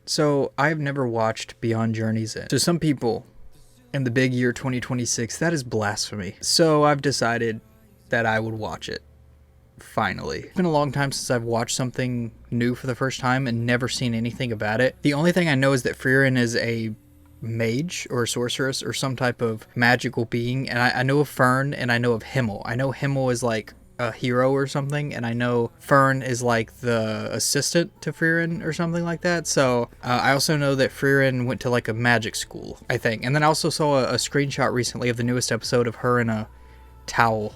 So I've never watched Beyond Journey's End. To some people, in the big year 2026, that is blasphemy. So I've decided that I would watch it. Finally. It's been a long time since I've watched something new for the first time and never seen anything about it. The only thing I know is that Frieren is a mage or a sorceress or some type of magical being, and I know of Fern and I know of Himmel. I know Himmel is like a hero or something, and I know Fern is like the assistant to Frieren or something like that. So I also know that Frieren went to like a magic school, I think. And then I also saw a screenshot recently of the newest episode of her in a towel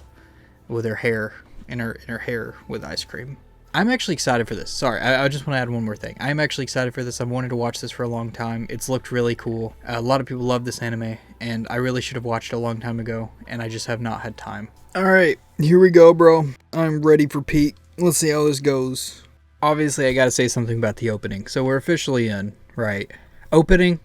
with her hair in her hair with ice cream. I'm actually excited for this. Sorry, I just want to add one more thing. I'm actually excited for this. I've wanted to watch this for a long time. It's looked really cool. A lot of people love this anime, and I really should have watched it a long time ago, and I just have not had time. Alright, here we go, bro. I'm ready for Pete. Let's see how this goes. Obviously, I gotta say something about the opening. So we're officially in, right? Opening,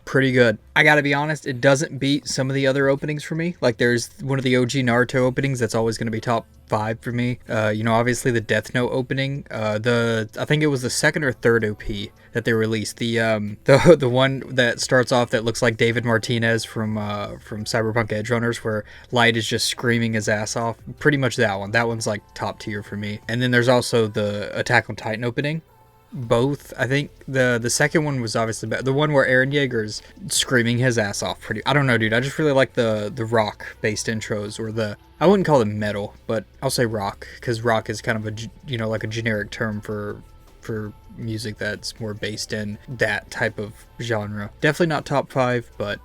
pretty good. I gotta be honest, it doesn't beat some of the other openings for me. Like, there's one of the OG Naruto openings that's always gonna be top 5 for me. Obviously the Death Note opening. I think it was the second or third OP that they released. The one that starts off that looks like David Martinez from Cyberpunk Edge Runners, where Light is just screaming his ass off. Pretty much that one. That one's like top tier for me. And then there's also the Attack on Titan opening. Both. I think the second one was obviously better. The one where Eren Yeager's screaming his ass off I don't know, dude. I just really like the rock based intros, or I wouldn't call them metal, but I'll say rock, because rock is kind of like a generic term for music that's more based in that type of genre. Definitely not top 5, but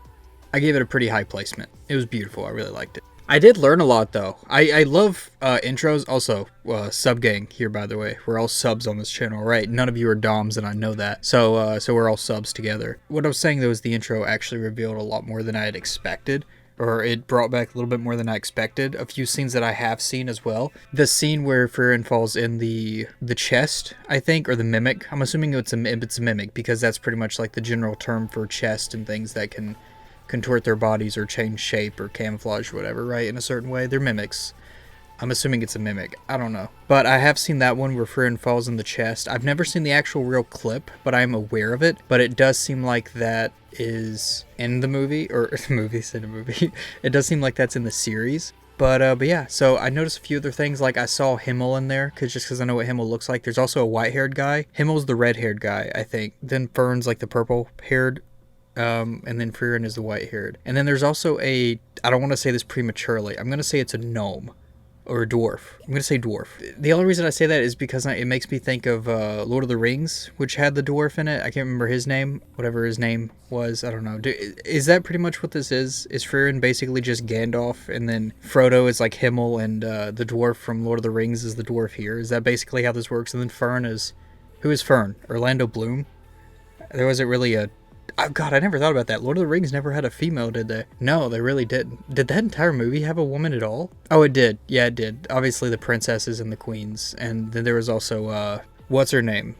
I gave it a pretty high placement. It was beautiful. I really liked it. I did learn a lot, though. I love intros. Also, sub gang here, by the way. We're all subs on this channel, right? None of you are doms, and I know that. So we're all subs together. What I was saying, though, is the intro actually revealed a lot more than I had expected. Or it brought back a little bit more than I expected. A few scenes that I have seen as well. The scene where Frieren falls in the chest, I think, or the mimic. I'm assuming it's a mimic, because that's pretty much like the general term for chest and things that can contort their bodies or change shape or camouflage or whatever, right, in a certain way. They're mimics. I'm assuming it's a mimic. I don't know. But I have seen that one where Frieren falls in the chest. I've never seen the actual real clip, but I'm aware of it. But it does seem like that is in the movie, or the movie's in a movie. It does seem like that's in the series. But yeah, so I noticed a few other things, like I saw Himmel in there, because I know what Himmel looks like. There's also a white-haired guy. Himmel's the red-haired guy, I think. Then Fern's like the purple-haired, and then Frieren is the white-haired. And then there's also I don't want to say this prematurely, I'm going to say it's a gnome. Or a dwarf. I'm going to say dwarf. The only reason I say that is because it makes me think of Lord of the Rings, which had the dwarf in it. I can't remember his name. Whatever his name was. I don't know. Is that pretty much what this is? Is Frieren basically just Gandalf, and then Frodo is like Himmel, and the dwarf from Lord of the Rings is the dwarf here? Is that basically how this works? And then Fern is... Who is Fern? Orlando Bloom? There wasn't really a... Oh, God, I never thought about that. Lord of the Rings never had a female, did they? No, they really didn't. Did that entire movie have a woman at all? Oh, it did. Yeah, it did. Obviously, the princesses and the queens. And then there was also, what's her name?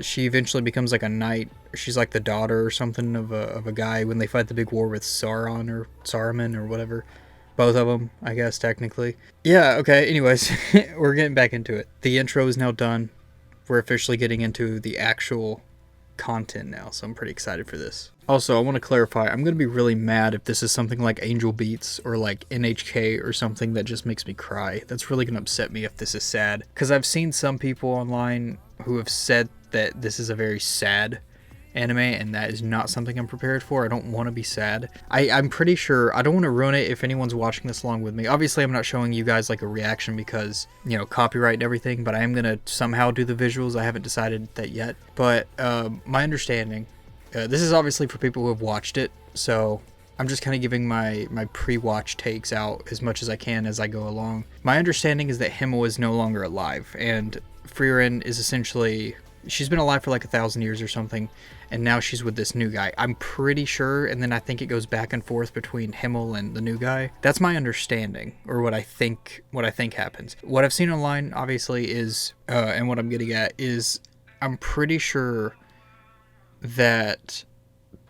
She eventually becomes like a knight. She's like the daughter or something of a guy when they fight the big war with Sauron or Saruman or whatever. Both of them, I guess, technically. Yeah, okay, anyways, we're getting back into it. The intro is now done. We're officially getting into the actual content now, so I'm pretty excited for this. Also, I want to clarify, I'm going to be really mad if this is something like Angel Beats or like NHK or something that just makes me cry. That's really going to upset me if this is sad, because I've seen some people online who have said that this is a very sad anime, and that is not something I'm prepared for. I don't want to be sad. I'm pretty sure, I don't want to ruin it if anyone's watching this along with me. Obviously, I'm not showing you guys like a reaction because, copyright and everything, but I am going to somehow do the visuals. I haven't decided that yet. But my understanding, this is obviously for people who have watched it, so I'm just kind of giving my pre-watch takes out as much as I can as I go along. My understanding is that Himmel is no longer alive, and Frieren is essentially... She's been alive for like 1,000 years or something, and now she's with this new guy. I'm pretty sure, and then I think it goes back and forth between Himmel and the new guy. That's my understanding, or what I think happens. What I've seen online, obviously, is, and what I'm getting at is, I'm pretty sure that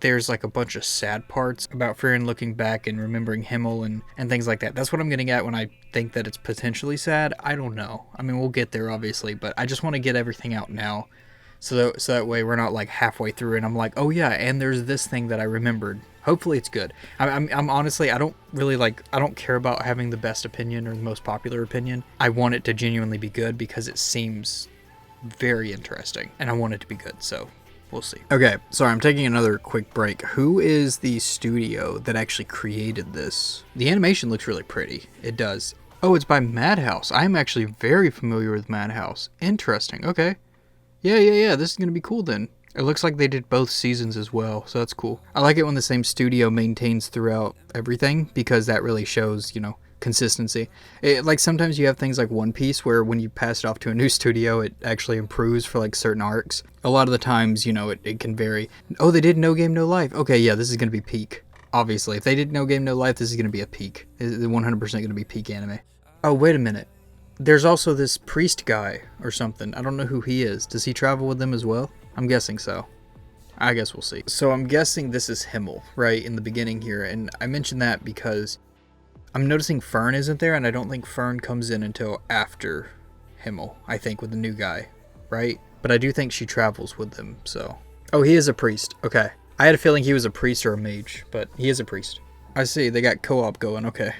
there's like a bunch of sad parts about Frieren looking back and remembering Himmel and things like that. That's what I'm getting at when I think that it's potentially sad. I don't know. I mean, we'll get there, obviously, but I just want to get everything out now, So that way we're not like halfway through and I'm like, oh yeah, and there's this thing that I remembered. Hopefully it's good. I'm honestly, I don't care about having the best opinion or the most popular opinion. I want it to genuinely be good because it seems very interesting and I want it to be good. So we'll see. Okay, sorry, I'm taking another quick break. Who is the studio that actually created this? The animation looks really pretty. It does. Oh, it's by Madhouse. I'm actually very familiar with Madhouse. Interesting. Okay. Yeah. This is going to be cool then. It looks like they did both seasons as well, so that's cool. I like it when the same studio maintains throughout everything because that really shows, consistency. Like sometimes you have things like One Piece where when you pass it off to a new studio, it actually improves for like certain arcs. A lot of the times, it can vary. Oh, they did No Game No Life. Okay, yeah, this is going to be peak. Obviously, if they did No Game No Life, this is going to be a peak. It's 100% going to be peak anime. Oh, wait a minute. There's also this priest guy or something. I don't know who he is. Does he travel with them as well? I'm guessing so. I guess we'll see. So I'm guessing this is Himmel, right, in the beginning here. And I mentioned that because I'm noticing Fern isn't there, and I don't think Fern comes in until after Himmel, I think, with the new guy, right? But I do think she travels with them, so. Oh, he is a priest. Okay. I had a feeling he was a priest or a mage, but he is a priest. I see. They got co-op going. Okay.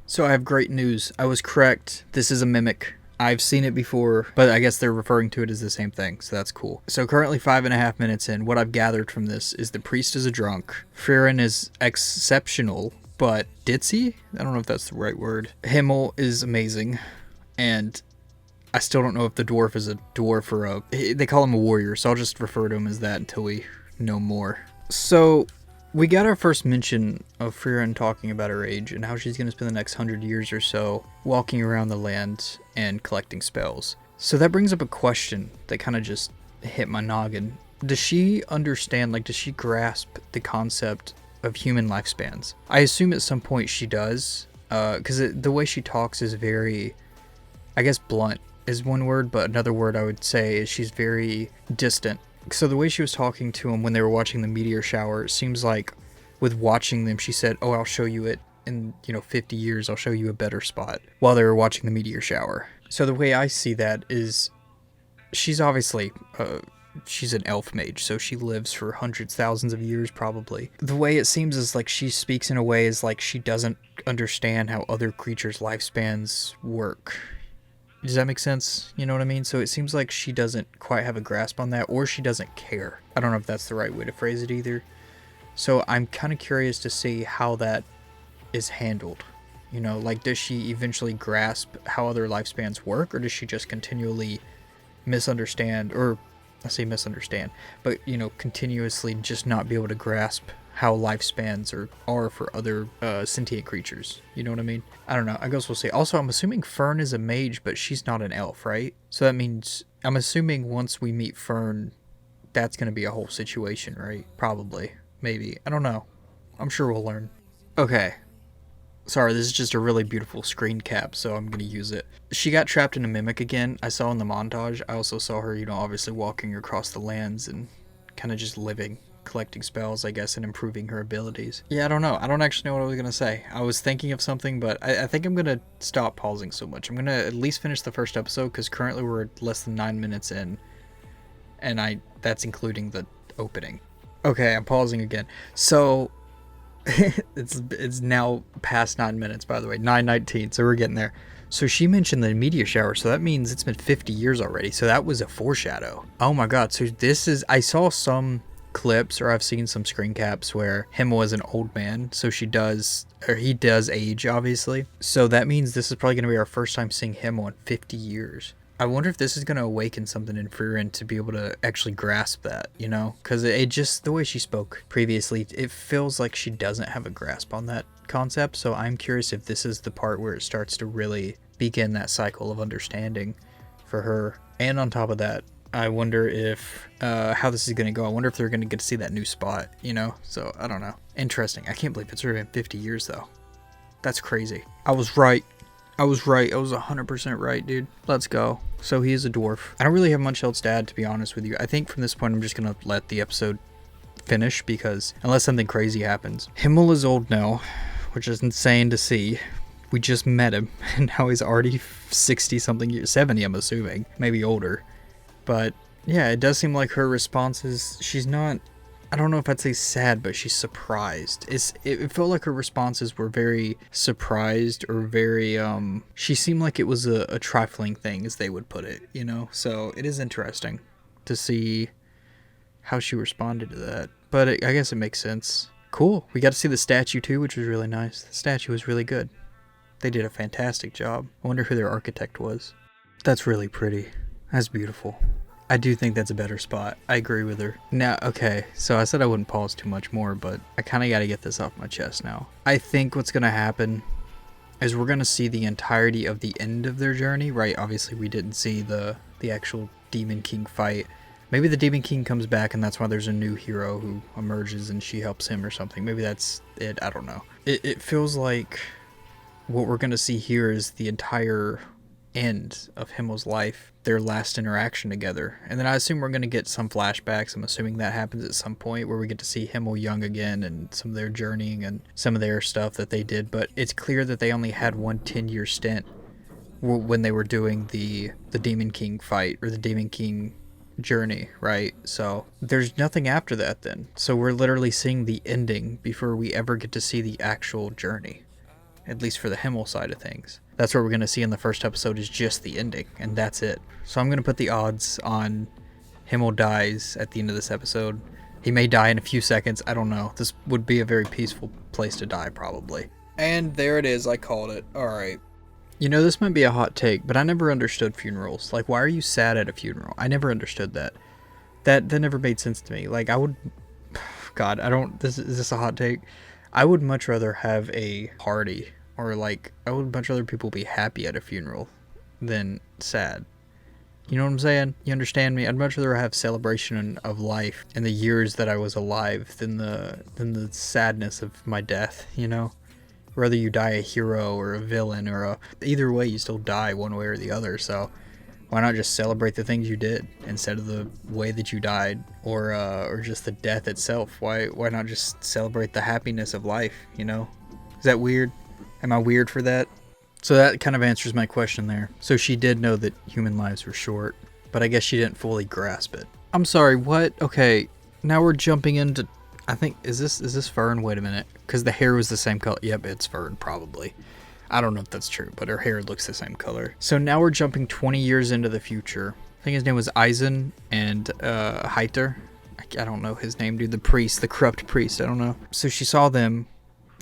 So I have great news. I was correct. This is a mimic. I've seen it before, but I guess they're referring to it as the same thing, so that's cool. So currently 5.5 minutes in, what I've gathered from this is the priest is a drunk. Frieren is exceptional, but ditzy? I don't know if that's the right word. Himmel is amazing, and I still don't know if the dwarf is a dwarf or they call him a warrior, so I'll just refer to him as that until we know more. So we got our first mention of Frieren talking about her age and how she's going to spend the next 100 years or so walking around the land and collecting spells. So that brings up a question that kind of just hit my noggin. Does she understand, does she grasp the concept of human lifespans? I assume at some point she does, because the way she talks is very, I guess blunt is one word, but another word I would say is she's very distant. So the way she was talking to him when they were watching the meteor shower, it seems like with watching them, she said, oh, I'll show you it in, 50 years, I'll show you a better spot while they were watching the meteor shower. So the way I see that is she's obviously, she's an elf mage, so she lives for hundreds, thousands of years probably. The way it seems is like she speaks in a way is like she doesn't understand how other creatures' lifespans work. Does that make sense? You know what I mean? So it seems like she doesn't quite have a grasp on that, or she doesn't care. I don't know if that's the right way to phrase it either. So I'm kind of curious to see how that is handled. Does she eventually grasp how other lifespans work, or does she just continually misunderstand, or I say misunderstand, but, continuously just not be able to grasp how lifespans are for other sentient creatures. You know what I mean? I don't know. I guess we'll see. Also, I'm assuming Fern is a mage, but she's not an elf, right? So that means, I'm assuming once we meet Fern, that's going to be a whole situation, right? Probably. Maybe. I don't know. I'm sure we'll learn. Okay. Sorry, this is just a really beautiful screen cap, so I'm going to use it. She got trapped in a mimic again. I saw in the montage. I also saw her, obviously walking across the lands and kind of just living, collecting spells, I guess, and improving her abilities. Yeah, I don't know. I don't actually know what I was going to say. I was thinking of something, but I think I'm going to stop pausing so much. I'm going to at least finish the first episode, because currently we're less than 9 minutes in, and that's including the opening. Okay, I'm pausing again. So it's now past 9 minutes, by the way, 9:19, so we're getting there. So she mentioned the meteor shower, so that means it's been 50 years already. So that was a foreshadow. Oh my god. So I saw some clips, or I've seen some screen caps where Himmel is an old man, so he does age, obviously. So that means this is probably going to be our first time seeing Himmel in 50 years. I wonder if this is going to awaken something in Frieren to be able to actually grasp that, because it just, the way she spoke previously, it feels like she doesn't have a grasp on that concept. So I'm curious if this is the part where it starts to really begin that cycle of understanding for her. And on top of that, I wonder if how this is going to go. I wonder if they're going to get to see that new spot, so I don't know. Interesting. I can't believe it's already been 50 years though. That's crazy. I was right. I was 100% right, dude. Let's go. So he is a dwarf. I don't really have much else to add, to be honest with you. I think from this point, I'm just going to let the episode finish, because unless something crazy happens. Himmel is old now, which is insane to see. We just met him, and now he's already 60 something years, 70, I'm assuming, maybe older. But Yeah, it does seem like her responses, she's not, I don't know if I'd say sad, but she's surprised. It felt like her responses were very surprised or very, she seemed like it was a trifling thing, as they would put it, you know? So it is interesting to see how she responded to that. But I guess it makes sense. Cool. We got to see the statue too, which was really nice. The statue was really good. They did a fantastic job. I wonder who their architect was. That's really pretty. That's beautiful. I do think that's a better spot. I agree with her. Now, okay, so I said I wouldn't pause too much more, but I kind of got to get this off my chest now. I think what's going to happen is we're going to see the entirety of the end of their journey, right? Obviously, we didn't see the actual Demon King fight. Maybe the Demon King comes back and that's why there's a new hero who emerges and she helps him or something. Maybe that's it. I don't know. It feels like what we're going to see here is the entire end of Himmel's life, their last interaction together. And then I assume we're going to get some flashbacks. I'm assuming that happens at some point where we get to see Himmel young again and some of their journeying and some of their stuff that they did. But it's clear that they only had one 10-year stint when they were doing the Demon King fight or the Demon King journey, right? So there's nothing after that then. So we're literally seeing the ending before we ever get to see the actual journey, at least for the Himmel side of things. That's what we're going to see in the first episode is just the ending, and that's it. So I'm going to put the odds on Himmel dies at the end of this episode. He may die in a few seconds. I don't know. This would be a very peaceful place to die, probably. And there it is. I called it. All right. You know, this might be a hot take, but I never understood funerals. Like, why are you sad at a funeral? I never understood that. That never made sense to me. Like, I would... God, I don't... Is this a hot take? I would much rather have a party, or like, I would much rather people be happy at a funeral than sad. You know what I'm saying? You understand me? I'd much rather have celebration of life and the years that I was alive than the sadness of my death, you know? Whether you die a hero or a villain or either way, you still die one way or the other, so why not just celebrate the things you did instead of the way that you died or just the death itself? Why not just celebrate the happiness of life, you know? Is that weird? Am I weird for that? So that kind of answers my question there. So she did know that human lives were short, but I guess she didn't fully grasp it. I'm sorry, what? Okay, now we're jumping into... I think, is this Fern? Wait a minute. Because the hair was the same color. Yep, it's Fern, probably. I don't know if that's true, but her hair looks the same color. So now we're jumping 20 years into the future. I think his name was Eisen and Heiter. I don't know his name, dude. The priest, the corrupt priest. I don't know. So she saw them.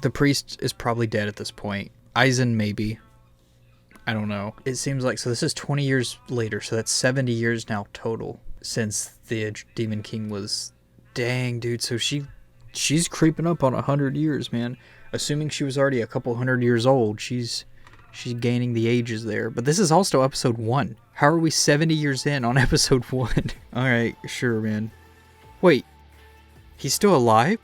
The priest is probably dead at this point. Eisen, maybe. I don't know. It seems like, so this is 20 years later. So that's 70 years now total since the Demon King was... Dang, dude. So she's creeping up on 100 years, man. Assuming she was already a couple 100 years old, she's gaining the ages there. But this is also episode 1. How are we 70 years in on episode 1? Alright, sure, man. Wait, he's still alive?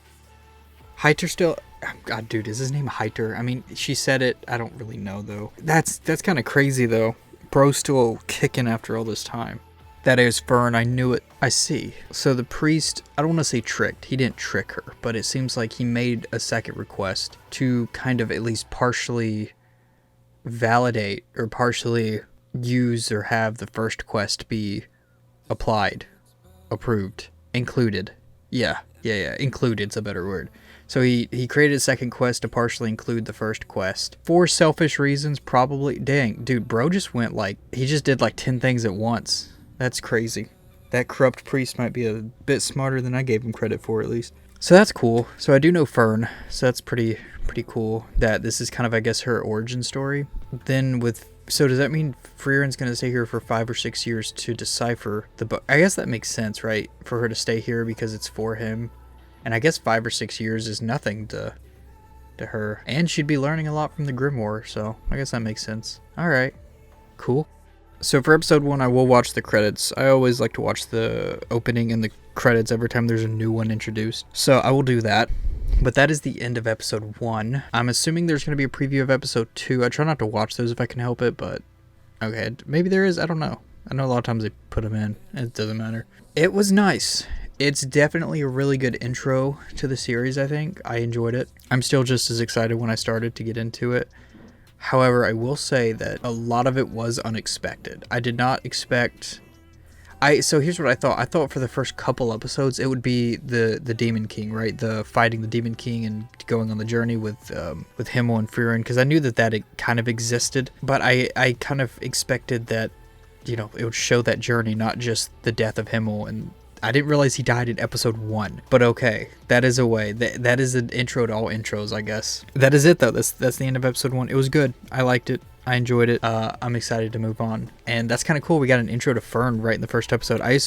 Heiter still... God, dude, is his name Heiter? I mean, she said it. I don't really know, though. That's kind of crazy, though. Bro's still kicking after all this time. That is Fern, I knew it. I see. So the priest, I don't want to say tricked. He didn't trick her, but it seems like he made a second request to kind of at least partially validate or partially use or have the first quest be applied, approved, included. Yeah, included's a better word. So he created a second quest to partially include the first quest. For selfish reasons, probably. Dang, dude, bro just went like, he just did like 10 things at once. That's crazy. That corrupt priest might be a bit smarter than I gave him credit for, at least. So that's cool. So I do know Fern, so that's pretty cool that this is kind of, I guess, her origin story. Then so does that mean Frieren's going to stay here for 5 or 6 years to decipher the book? I guess that makes sense, right? For her to stay here because it's for him. And I guess 5 or 6 years is nothing to her. And she'd be learning a lot from the Grimoire, so I guess that makes sense. Alright, cool. So for episode 1, I will watch the credits. I always like to watch the opening and the credits every time there's a new one introduced. So I will do that. But that is the end of episode 1. I'm assuming there's going to be a preview of episode 2. I try not to watch those if I can help it, but okay, maybe there is. I don't know. I know a lot of times they put them in. It doesn't matter. It was nice. It's definitely a really good intro to the series, I think. I enjoyed it. I'm still just as excited when I started to get into it. However, I will say that a lot of it was unexpected. I did not expect... So here's what I thought. I thought for the first couple episodes it would be the Demon King, right? The fighting the Demon King and going on the journey with Himmel and Frieren, because I knew that it kind of existed, but I kind of expected that, you know, it would show that journey, not just the death of Himmel. And I didn't realize he died in episode 1. But okay, that is a way. That is an intro to all intros, I guess. That is it, though. That's the end of episode 1. It was good. I liked it. I enjoyed it. I'm excited to move on. And that's kind of cool. We got an intro to Fern right in the first episode. I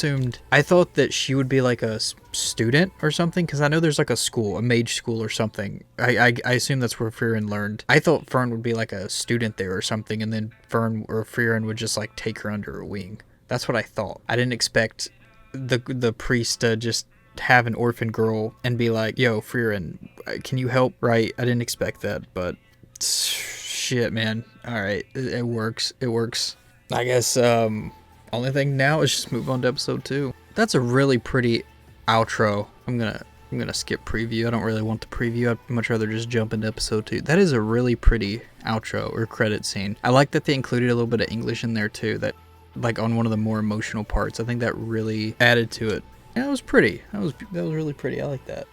thought that she would be like a student or something, because I know there's like a school, a mage school or something. I assume that's where Frieren learned. I thought Fern would be like a student there or something, and then Fern or Frieren would just like take her under her wing. That's what I thought. I didn't expect the priest to just have an orphan girl and be like, yo, Frieren, can you help? Right? I didn't expect that, but shit, man. All right, it works. It works. I guess only thing now is just move on to episode 2. That's a really pretty outro. I'm gonna skip preview. I don't really want the preview. I'd much rather just jump into episode 2. That is a really pretty outro or credit scene. I like that they included a little bit of English in there too. That, like, on one of the more emotional parts. I think that really added to it. Yeah, it was pretty. That was really pretty. I like that.